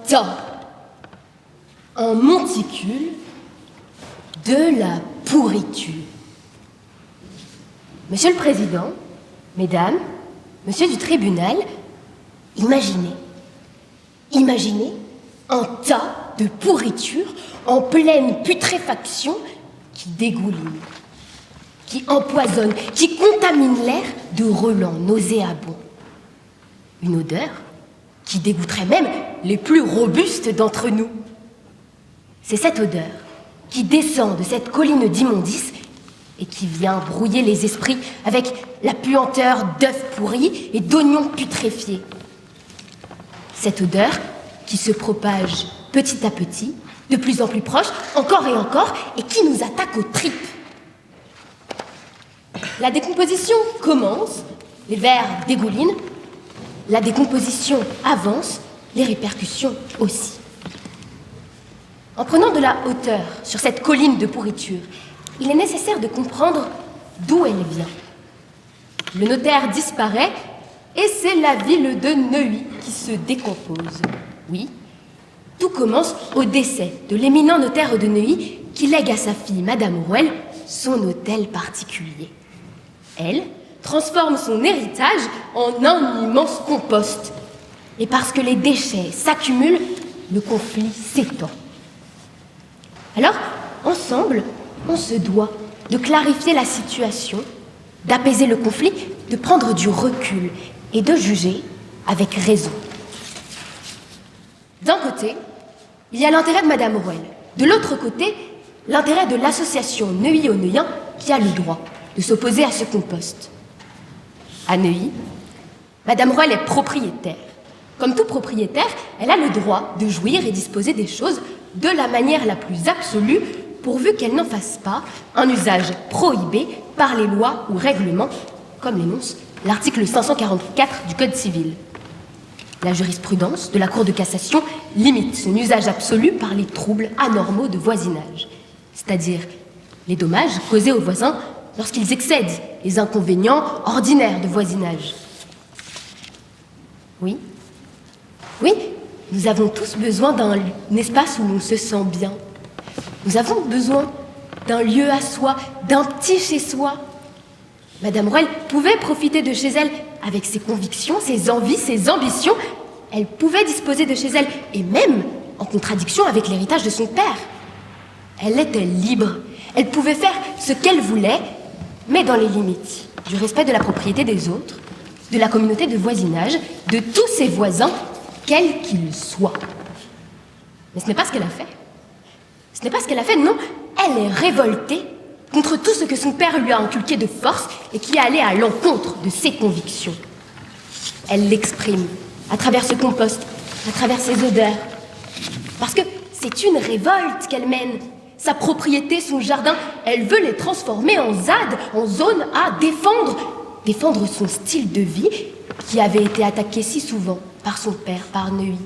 tas, un monticule de la pourriture. Monsieur le Président, Mesdames, Monsieur du tribunal, imaginez un tas de pourriture en pleine putréfaction qui dégouline, qui empoisonne, qui contamine l'air de relents nauséabonds. Une odeur qui dégoûterait même les plus robustes d'entre nous. C'est cette odeur qui descend de cette colline d'immondices et qui vient brouiller les esprits avec la puanteur d'œufs pourris et d'oignons putréfiés. Cette odeur qui se propage petit à petit, de plus en plus proche, encore et encore, et qui nous attaque aux tripes. La décomposition commence, les vers dégoulinent, la décomposition avance, les répercussions aussi. En prenant de la hauteur sur cette colline de pourriture, il est nécessaire de comprendre d'où elle vient. Le notaire disparaît et c'est la ville de Neuilly qui se décompose. Oui, tout commence au décès de l'éminent notaire de Neuilly qui lègue à sa fille, Madame Rouelle, son hôtel particulier. Elle transforme son héritage en un immense compost. Et parce que les déchets s'accumulent, le conflit s'étend. Alors, ensemble, on se doit de clarifier la situation, d'apaiser le conflit, de prendre du recul et de juger avec raison. D'un côté, il y a l'intérêt de Madame Rouelle. De l'autre côté, l'intérêt de l'association Neuilly-aux-Neuillens qui a le droit de s'opposer à ce compost. À Neuilly, Madame Rouelle est propriétaire. Comme tout propriétaire, elle a le droit de jouir et disposer des choses de la manière la plus absolue, pourvu qu'elle n'en fasse pas un usage prohibé par les lois ou règlements, comme l'énonce l'article 544 du Code civil. La jurisprudence de la Cour de cassation limite son usage absolu par les troubles anormaux de voisinage, c'est-à-dire les dommages causés aux voisins lorsqu'ils excèdent les inconvénients ordinaires de voisinage. Oui, nous avons tous besoin d'un espace où l'on se sent bien. Nous avons besoin d'un lieu à soi, d'un petit chez-soi. Madame Rouelle pouvait profiter de chez elle avec ses convictions, ses envies, ses ambitions. Elle pouvait disposer de chez elle, et même en contradiction avec l'héritage de son père. Elle était libre. Elle pouvait faire ce qu'elle voulait, mais dans les limites du respect de la propriété des autres, de la communauté de voisinage, de tous ses voisins, quels qu'ils soient. Mais ce n'est pas ce qu'elle a fait. Ce n'est pas ce qu'elle a fait, non. Elle est révoltée contre tout ce que son père lui a inculqué de force et qui allait à l'encontre de ses convictions. Elle l'exprime à travers ce compost, à travers ses odeurs. Parce que c'est une révolte qu'elle mène. Sa propriété, son jardin, elle veut les transformer en ZAD, en zone à défendre son style de vie qui avait été attaqué si souvent par son père, par Neuilly.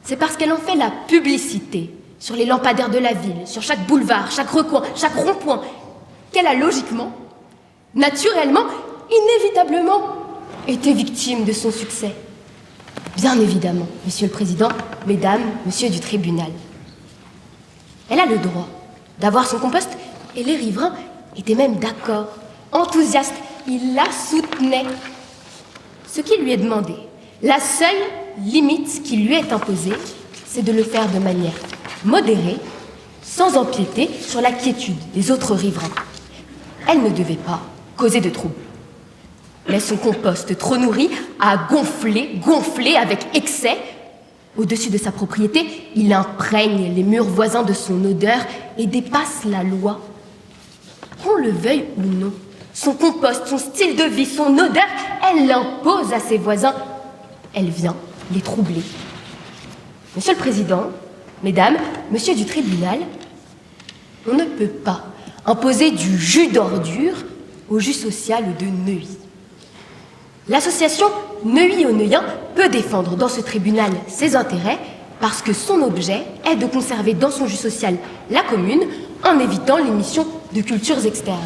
C'est parce qu'elle en fait la publicité sur les lampadaires de la ville, sur chaque boulevard, chaque recoin, chaque rond-point, qu'elle a logiquement, naturellement, inévitablement été victime de son succès. Bien évidemment, Monsieur le Président, Mesdames, Monsieur du tribunal. Elle a le droit d'avoir son compost et les riverains étaient même d'accord, enthousiastes, ils la soutenaient. Ce qui lui est demandé, la seule limite qui lui est imposée, c'est de le faire de manière modérée, sans empiéter sur la quiétude des autres riverains. Elle ne devait pas causer de troubles. Mais son compost trop nourri a gonflé avec excès. Au-dessus de sa propriété, il imprègne les murs voisins de son odeur et dépasse la loi. Qu'on le veuille ou non, son compost, son style de vie, son odeur, elle l'impose à ses voisins. Elle vient les troubler. Monsieur le Président, Mesdames, Monsieur du tribunal, on ne peut pas imposer du jus d'ordure au jus social de Neuilly. L'association Neuilly-aux-Neuillens peut défendre dans ce tribunal ses intérêts parce que son objet est de conserver dans son jus social la commune en évitant l'émission de cultures externes.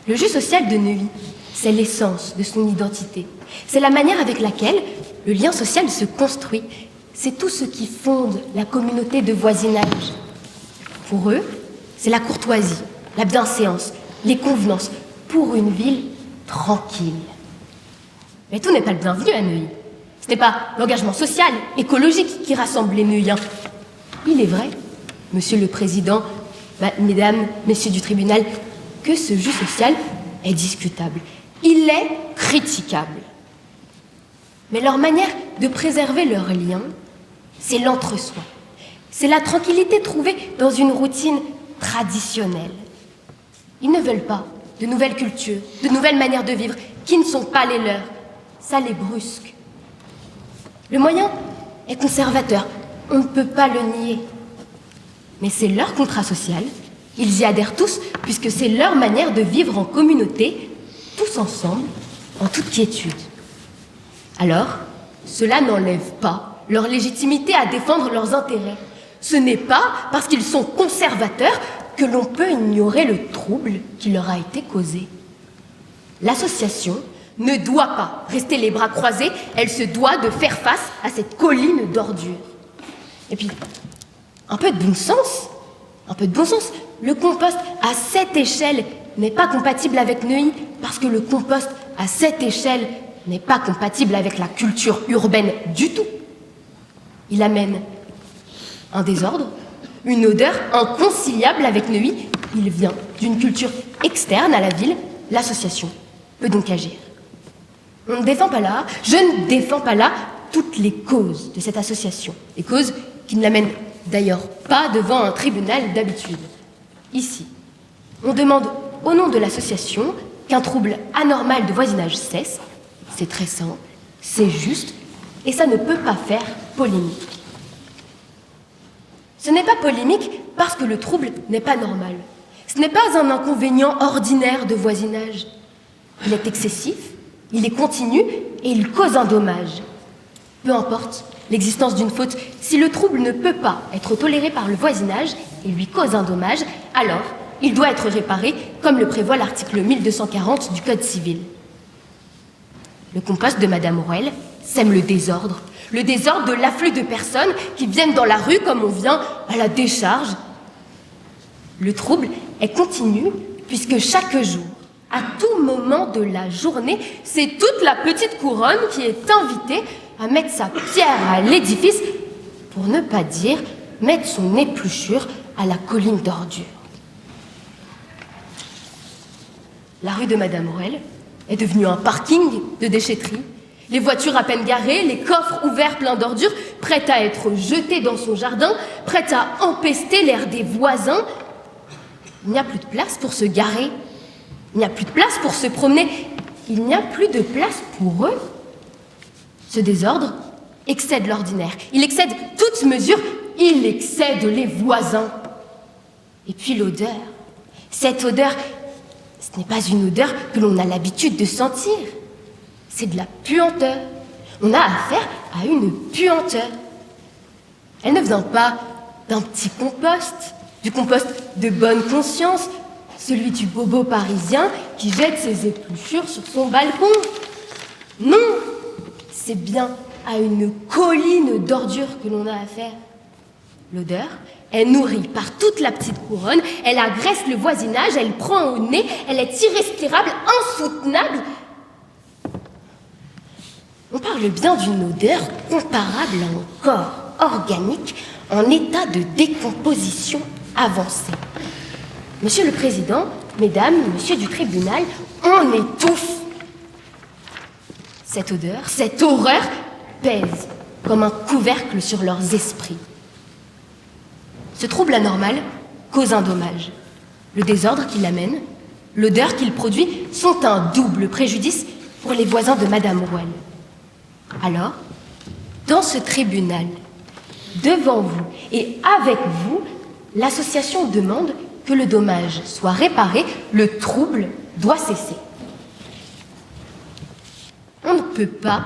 Le jus social de Neuilly, c'est l'essence de son identité. C'est la manière avec laquelle le lien social se construit. C'est tout ce qui fonde la communauté de voisinage. Pour eux, c'est la courtoisie, la bienséance, les convenances, pour une ville tranquille. Mais tout n'est pas le bienvenu à Neuilly. Ce n'est pas l'engagement social, écologique qui rassemble les Neuilliens. Il est vrai, Monsieur le Président, Mesdames, Messieurs du tribunal, que ce jus social est discutable. Il est critiquable. Mais leur manière de préserver leurs liens, c'est l'entre-soi. C'est la tranquillité trouvée dans une routine traditionnelle. Ils ne veulent pas de nouvelles cultures, de nouvelles manières de vivre qui ne sont pas les leurs. Ça les brusque. Le moyen est conservateur, on ne peut pas le nier. Mais c'est leur contrat social, ils y adhèrent tous, puisque c'est leur manière de vivre en communauté, tous ensemble, en toute quiétude. Alors, cela n'enlève pas leur légitimité à défendre leurs intérêts. Ce n'est pas parce qu'ils sont conservateurs que l'on peut ignorer le trouble qui leur a été causé. L'association ne doit pas rester les bras croisés, elle se doit de faire face à cette colline d'ordures. Et puis, un peu de bon sens, Le compost à cette échelle n'est pas compatible avec Neuilly, parce que le compost à cette échelle n'est pas compatible avec la culture urbaine du tout. Il amène un désordre, une odeur inconciliable avec Neuilly. Il vient d'une culture externe à la ville. L'association peut donc agir. Je ne défends pas là toutes les causes de cette association. Les causes qui ne l'amènent d'ailleurs pas devant un tribunal d'habitude. Ici, on demande au nom de l'association qu'un trouble anormal de voisinage cesse. C'est très simple, c'est juste, et ça ne peut pas faire polémique. Ce n'est pas polémique parce que le trouble n'est pas normal. Ce n'est pas un inconvénient ordinaire de voisinage. Il est excessif, il est continu et il cause un dommage. Peu importe l'existence d'une faute, si le trouble ne peut pas être toléré par le voisinage et lui cause un dommage, alors il doit être réparé comme le prévoit l'article 1240 du Code civil. Le compost de Madame Rouelle sème le désordre de l'afflux de personnes qui viennent dans la rue comme on vient à la décharge. Le trouble est continu puisque chaque jour, à tout moment de la journée, c'est toute la petite couronne qui est invitée à mettre sa pierre à l'édifice, pour ne pas dire mettre son épluchure à la colline d'ordures. La rue de Madame Rouelle est devenue un parking de déchetterie. Les voitures à peine garées, les coffres ouverts pleins d'ordures, prêts à être jetés dans son jardin, prêts à empester l'air des voisins. Il n'y a plus de place pour se garer. Il n'y a plus de place pour se promener. Il n'y a plus de place pour eux. Ce désordre excède l'ordinaire. Il excède toute mesure. Il excède les voisins. Et puis l'odeur. Cette odeur, ce n'est pas une odeur que l'on a l'habitude de sentir. C'est de la puanteur. On a affaire à une puanteur. Elle ne vient pas d'un petit compost, du compost de bonne conscience, celui du bobo parisien qui jette ses épluchures sur son balcon. Non, c'est bien à une colline d'ordures que l'on a affaire. L'odeur est nourrie par toute la petite couronne, elle agresse le voisinage, elle prend au nez, elle est irrespirable, insoutenable. On parle bien d'une odeur comparable à un corps organique en état de décomposition avancée. Monsieur le Président, Mesdames, Monsieur du tribunal, on étouffe. Cette odeur, cette horreur pèse comme un couvercle sur leurs esprits. Ce trouble anormal cause un dommage. Le désordre qu'il amène, l'odeur qu'il produit sont un double préjudice pour les voisins de Madame Rouelle. Alors, dans ce tribunal, devant vous et avec vous, l'association demande que le dommage soit réparé, le trouble doit cesser. On ne peut pas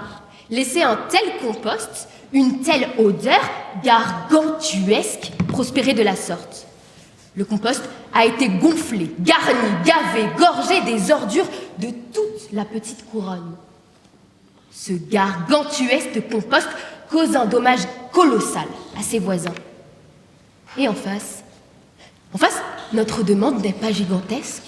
laisser un tel compost, une telle odeur gargantuesque prospérer de la sorte. Le compost a été gonflé, garni, gavé, gorgé des ordures de toute la petite couronne. Ce gargantuesque compost cause un dommage colossal à ses voisins. Et en face, notre demande n'est pas gigantesque.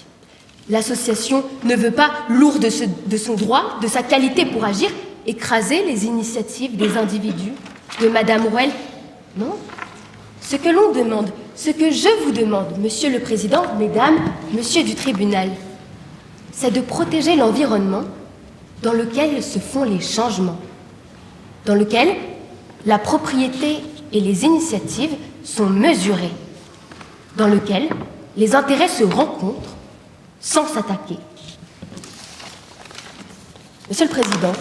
L'association ne veut pas, lourde de son droit, de sa qualité pour agir, écraser les initiatives des individus, de Madame Rouelle. Non. Ce que l'on demande, ce que je vous demande, Monsieur le Président, Mesdames, Monsieur du Tribunal, c'est de protéger l'environnement dans lequel se font les changements, dans lequel la propriété et les initiatives sont mesurées, dans lequel les intérêts se rencontrent sans s'attaquer. Monsieur le Président,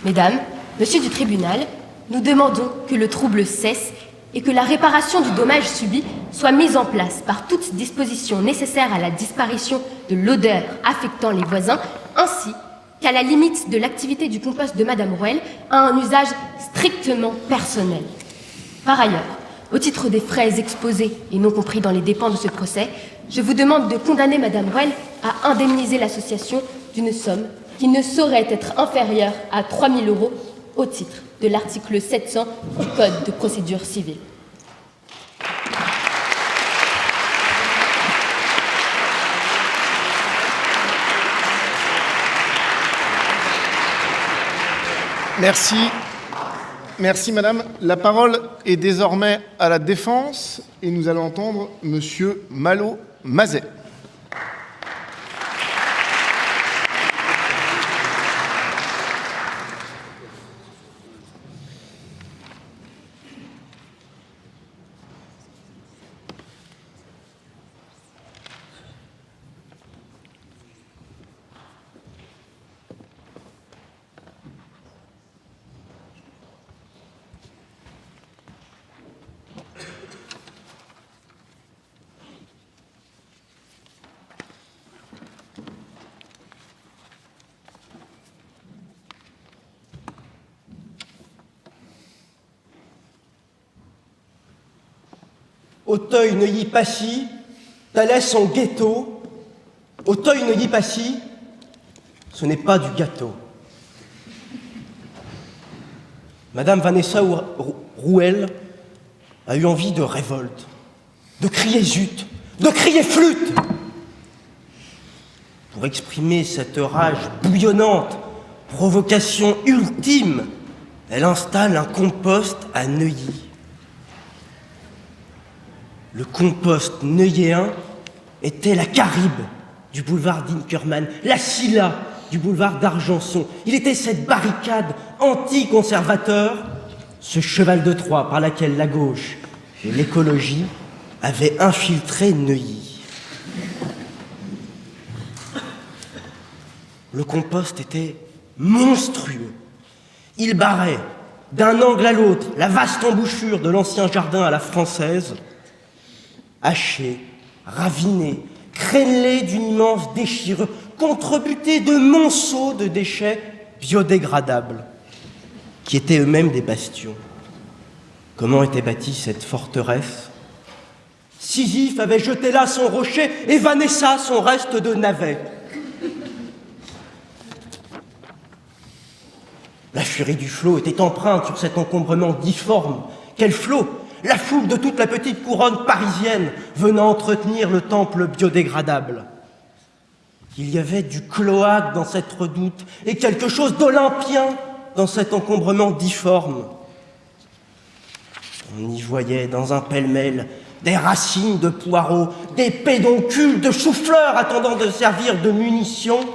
Mesdames, Monsieur du Tribunal, nous demandons que le trouble cesse et que la réparation du dommage subi soit mise en place par toute disposition nécessaire à la disparition de l'odeur affectant les voisins, ainsi qu'à la limite de l'activité du compost de Madame Rouelle à un usage strictement personnel. Par ailleurs, au titre des frais exposés et non compris dans les dépenses de ce procès, je vous demande de condamner Madame Rouelle à indemniser l'association d'une somme qui ne saurait être inférieure à 3 000 € au titre de l'article 700 du Code de procédure civile. Merci. Merci, madame. La parole est désormais à la défense et nous allons entendre monsieur Malo-Mazet. Auteuil-Neuilly-Passy, Thalès en ghetto. Auteuil-Neuilly-Passy, ce n'est pas du gâteau. Madame Vanessa Rouelle a eu envie de révolte, de crier zut, de crier flûte. Pour exprimer cette rage bouillonnante, provocation ultime, elle installe un compost à Neuilly. Le compost neuilléen était la Caribe du boulevard d'Inkermann, la Scylla du boulevard d'Argenson. Il était cette barricade anti-conservateur, ce cheval de Troie par laquelle la gauche et l'écologie avaient infiltré Neuilly. Le compost était monstrueux. Il barrait d'un angle à l'autre la vaste embouchure de l'ancien jardin à la française, haché, raviné, crénelé d'une immense déchirure, contrebuté de monceaux de déchets biodégradables, qui étaient eux-mêmes des bastions. Comment était bâtie cette forteresse? Sisyphe avait jeté là son rocher et Vanessa son reste de navet. La furie du flot était empreinte sur cet encombrement difforme. Quel flot? La foule de toute la petite couronne parisienne venant entretenir le temple biodégradable. Il y avait du cloaque dans cette redoute et quelque chose d'olympien dans cet encombrement difforme. On y voyait dans un pêle-mêle des racines de poireaux, des pédoncules de choux-fleurs attendant de servir de munitions,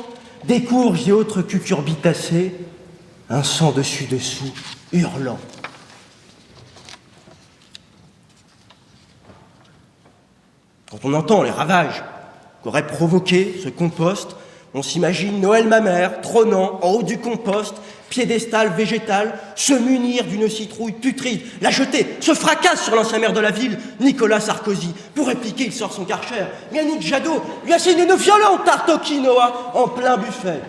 des courges et autres cucurbitacées, un sang dessus-dessous hurlant. Quand on entend les ravages qu'aurait provoqué ce compost, on s'imagine Noël Mamère trônant en haut du compost, piédestal végétal, se munir d'une citrouille putride, la jeter, se fracasse sur l'ancien maire de la ville, Nicolas Sarkozy. Pour répliquer, il sort son Karcher. Yannick Jadot lui assigne une violente tarte au quinoa en plein buffet.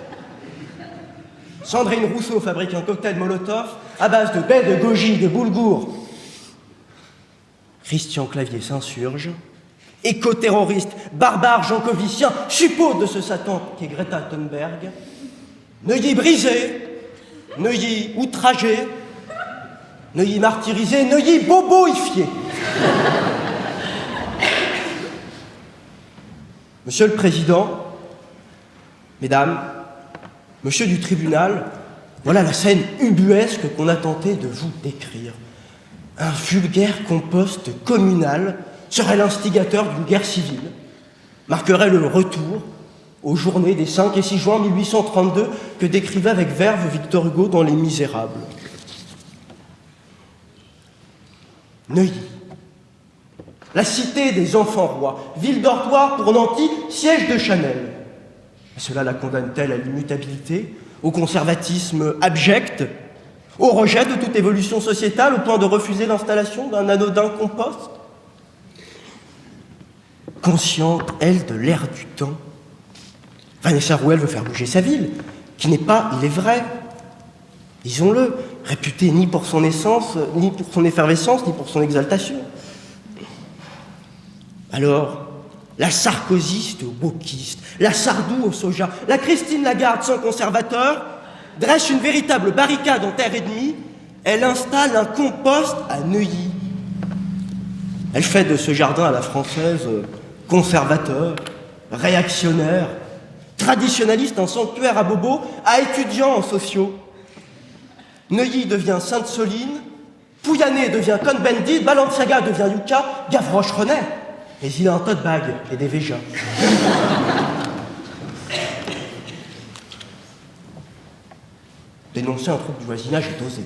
Sandrine Rousseau fabrique un cocktail Molotov à base de baies de goji, de boulgour. Christian Clavier s'insurge. Éco-terroriste, barbare jankovicien, suppôt de ce Satan qu'est Greta Thunberg. Neuilly brisé, Neuilly outragé, Neuilly martyrisé, Neuilly boboifié. Monsieur le Président, Mesdames, Monsieur du tribunal, voilà la scène ubuesque qu'on a tenté de vous décrire. Un vulgaire compost communal serait l'instigateur d'une guerre civile, marquerait le retour aux journées des 5 et 6 juin 1832 que décrivait avec verve Victor Hugo dans Les Misérables. Neuilly, la cité des enfants rois, ville dortoir pour Nanty, siège de Chanel. Cela la condamne-t-elle à l'immutabilité, au conservatisme abject, au rejet de toute évolution sociétale au point de refuser l'installation d'un anodin compost? Consciente, elle, de l'air du temps, Vanessa Rouelle veut faire bouger sa ville, qui n'est pas, il est vrai, disons-le, réputée ni pour son essence, ni pour son effervescence, ni pour son exaltation. Alors, la sarkozyste au wokiste, la Sardou au soja, la Christine Lagarde sans conservateur, dresse une véritable barricade en terre ennemie, elle installe un compost à Neuilly. Elle fait de ce jardin à la française conservateur, réactionnaire, traditionnaliste en sanctuaire à bobos, à étudiants en sociaux. Neuilly devient Sainte-Soline, Pouyanné devient Cohn-Bendit, Balenciaga devient Yucca, Gavroche renaît. Mais il a un tote bag et des Véjas. Dénoncer un trouble du voisinage est osé.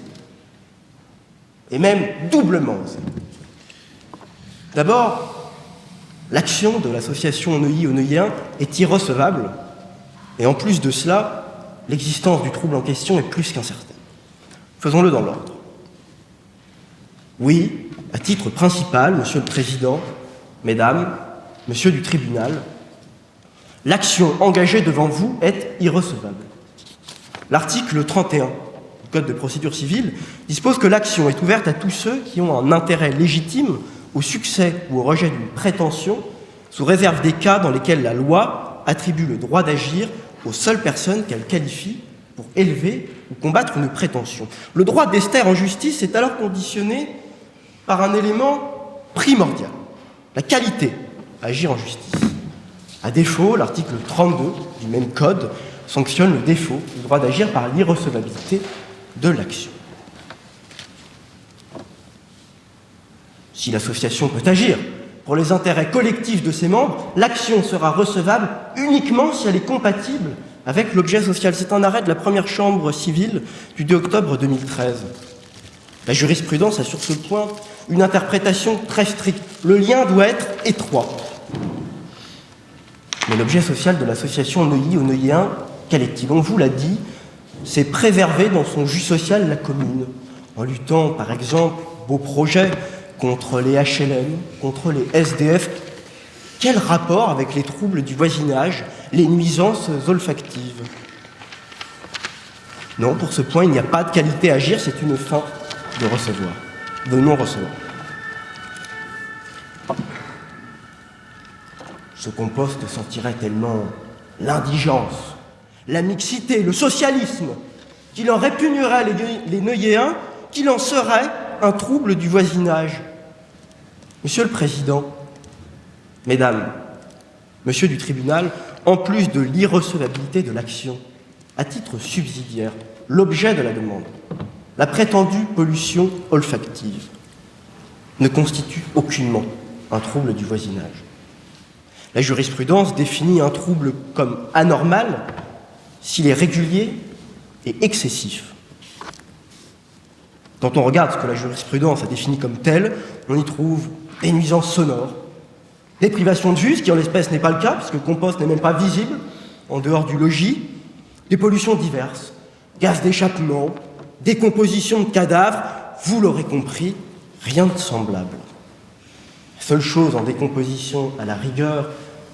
Et même doublement osé. D'abord, l'action de l'association Neuilly aux Neuilliens est irrecevable. Et en plus de cela, l'existence du trouble en question est plus qu'incertaine. Faisons-le dans l'ordre. Oui, à titre principal, Monsieur le Président, Mesdames, Monsieur du tribunal, l'action engagée devant vous est irrecevable. L'article 31 du Code de procédure civile dispose que l'action est ouverte à tous ceux qui ont un intérêt légitime au succès ou au rejet d'une prétention, sous réserve des cas dans lesquels la loi attribue le droit d'agir aux seules personnes qu'elle qualifie pour élever ou combattre une prétention. Le droit d'ester en justice est alors conditionné par un élément primordial, la qualité à agir en justice. À défaut, l'article 32 du même code sanctionne le défaut du droit d'agir par l'irrecevabilité de l'action. Si l'association peut agir pour les intérêts collectifs de ses membres, l'action sera recevable uniquement si elle est compatible avec l'objet social. C'est un arrêt de la première chambre civile du 2 octobre 2013. La jurisprudence a sur ce point une interprétation très stricte. Le lien doit être étroit. Mais l'objet social de l'association Neuilly aux Neuilliens, quel est-il? On vous l'a dit, c'est préserver dans son jus social la commune, en luttant par exemple, beaux projets, contre les HLM, contre les SDF. Quel rapport avec les troubles du voisinage, les nuisances olfactives? Non, pour ce point, il n'y a pas de qualité à agir, c'est une fin de recevoir, de non-recevoir. Ce compost sentirait tellement l'indigence, la mixité, le socialisme, qu'il en répugnerait les Neuilléens, qu'il en serait un trouble du voisinage. Monsieur le Président, Mesdames, Monsieur du tribunal, en plus de l'irrecevabilité de l'action, à titre subsidiaire, l'objet de la demande, la prétendue pollution olfactive, ne constitue aucunement un trouble du voisinage. La jurisprudence définit un trouble comme anormal s'il est régulier et excessif. Quand on regarde ce que la jurisprudence a défini comme tel, on y trouve des nuisances sonores, des privations de vue, ce qui en l'espèce n'est pas le cas, puisque le compost n'est même pas visible en dehors du logis, des pollutions diverses, gaz d'échappement, décomposition de cadavres, vous l'aurez compris, rien de semblable. La seule chose en décomposition à la rigueur,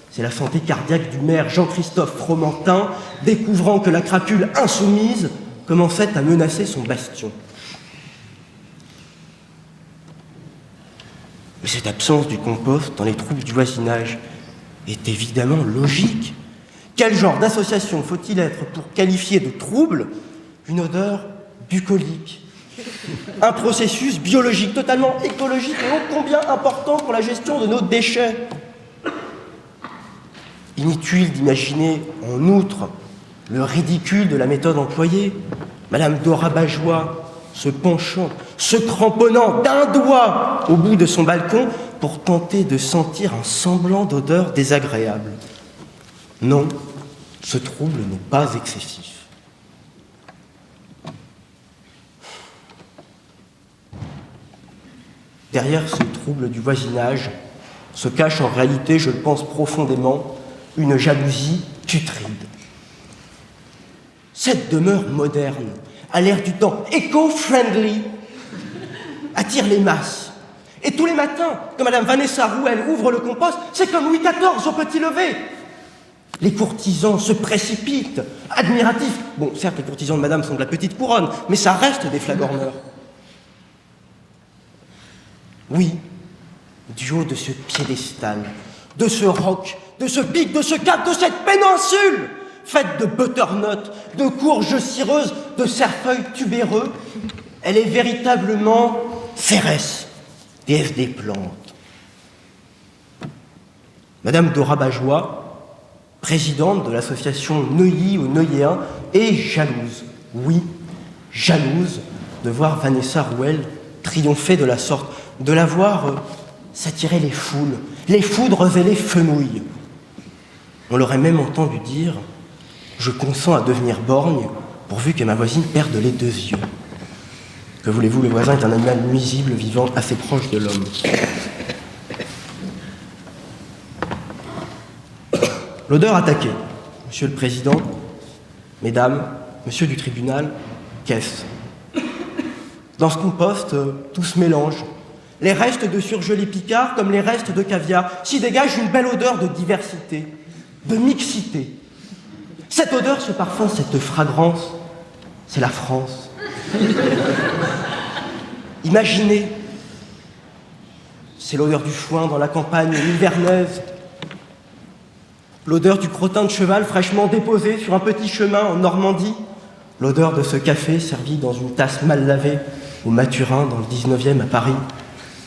c'est la santé cardiaque du maire Jean-Christophe Fromentin, découvrant que la crapule insoumise commençait à menacer son bastion. Mais cette absence du compost dans les troubles du voisinage est évidemment logique. Quel genre d'association faut-il être pour qualifier de trouble une odeur bucolique. Un processus biologique totalement écologique et ô combien important pour la gestion de nos déchets. Inutile d'imaginer, en outre, le ridicule de la méthode employée. Madame Dora Bajois se penchant, se cramponnant d'un doigt au bout de son balcon pour tenter de sentir un semblant d'odeur désagréable. Non, ce trouble n'est pas excessif. Derrière ce trouble du voisinage se cache en réalité, je le pense profondément, une jalousie putride. Cette demeure moderne, à l'ère du temps éco-friendly, attire les masses. Et tous les matins, quand Madame Vanessa Rouel ouvre le compost, c'est comme Louis XIV au petit lever. Les courtisans se précipitent, admiratifs. Bon, certes, les courtisans de Madame sont de la petite couronne, mais ça reste des flagorneurs. Oui, du haut de ce piédestal, de ce roc, de ce pic, de ce cap, de cette péninsule, faite de butternuts, de courges cireuses, de cerfeuils tubéreux, elle est véritablement Cérès, déesse des plantes. Madame Dora Bajois, présidente de l'association Neuilly aux Neuilléens, est jalouse, oui, jalouse de voir Vanessa Rouel triompher de la sorte, de la voir s'attirer les foules, les foudres et les fenouilles. On l'aurait même entendu dire « Je consens à devenir borgne pourvu que ma voisine perde les deux yeux ». Que voulez-vous, le voisin est un animal nuisible vivant assez proche de l'homme. L'odeur attaquée. Monsieur le Président, Mesdames, Monsieur du tribunal, qu'est-ce ? Dans ce compost, tout se mélange. Les restes de surgelés picards comme les restes de caviar s'y dégage une belle odeur de diversité, de mixité. Cette odeur, ce parfum, cette fragrance, c'est la France. Imaginez, c'est l'odeur du foin dans la campagne hivernaise, l'odeur du crottin de cheval fraîchement déposé sur un petit chemin en Normandie, l'odeur de ce café servi dans une tasse mal lavée au Maturin dans le 19e à Paris,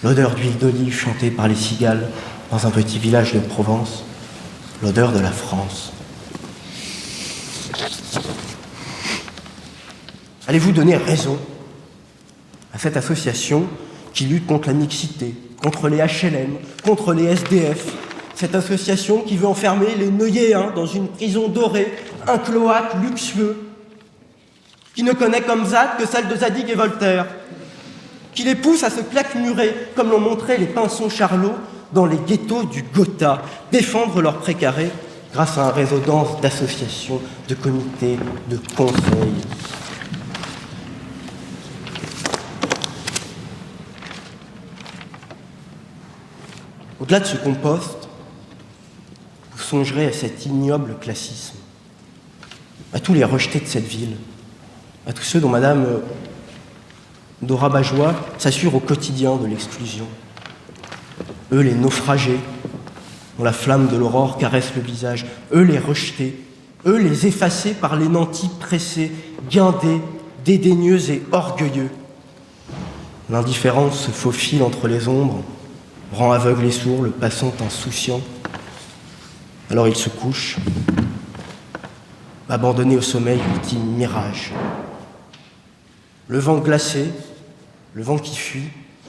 l'odeur d'huile d'olive chantée par les cigales dans un petit village de Provence, l'odeur de la France. Allez-vous donner raison à cette association qui lutte contre la mixité, contre les HLM, contre les SDF, cette association qui veut enfermer les Neuilléens dans une prison dorée, un cloaque luxueux, qui ne connaît comme ZAD que celle de Zadig et Voltaire, qui les pousse à se claquemurer, comme l'ont montré les Pinson Charlot dans les ghettos du Gotha, défendre leurs précarés grâce à un réseau dense d'associations, de comités, de conseils. Au-delà de ce compost, vous songerez à cet ignoble classisme, à tous les rejetés de cette ville, à tous ceux dont Madame Dora Bajois s'assure au quotidien de l'exclusion. Eux, les naufragés, dont la flamme de l'aurore caresse le visage. Eux, les rejetés. Eux, les effacés par les nantis pressés, guindés, dédaigneux et orgueilleux. L'indifférence se faufile entre les ombres, rend aveugle et sourd le passant insouciant. Alors il se couche, abandonné au sommeil, ultime mirage. Le vent glacé, le vent qui fuit,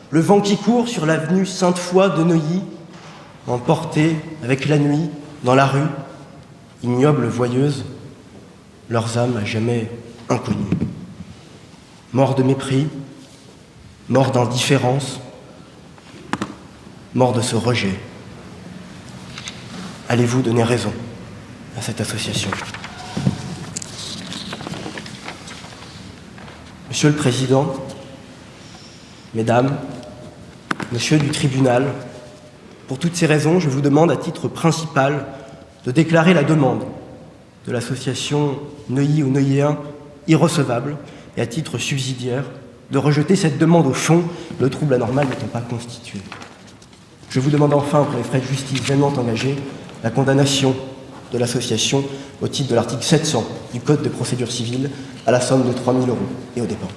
le vent qui court sur l'avenue Sainte-Foy de Neuilly, emporté avec la nuit dans la rue, ignobles voyeuses, leurs âmes à jamais inconnues. Morts de mépris, morts d'indifférence, morts de ce rejet. Allez-vous donner raison à cette association ? Monsieur le Président, Mesdames, Monsieur du tribunal, pour toutes ces raisons, je vous demande à titre principal de déclarer la demande de l'association Neuilly aux Neuilléens irrecevable et à titre subsidiaire de rejeter cette demande au fond, le trouble anormal n'étant pas constitué. Je vous demande enfin, pour les frais de justice vainement engagés, la condamnation de l'association au titre de l'article 700 du Code de procédure civile à la somme de 3 000 € et aux dépens.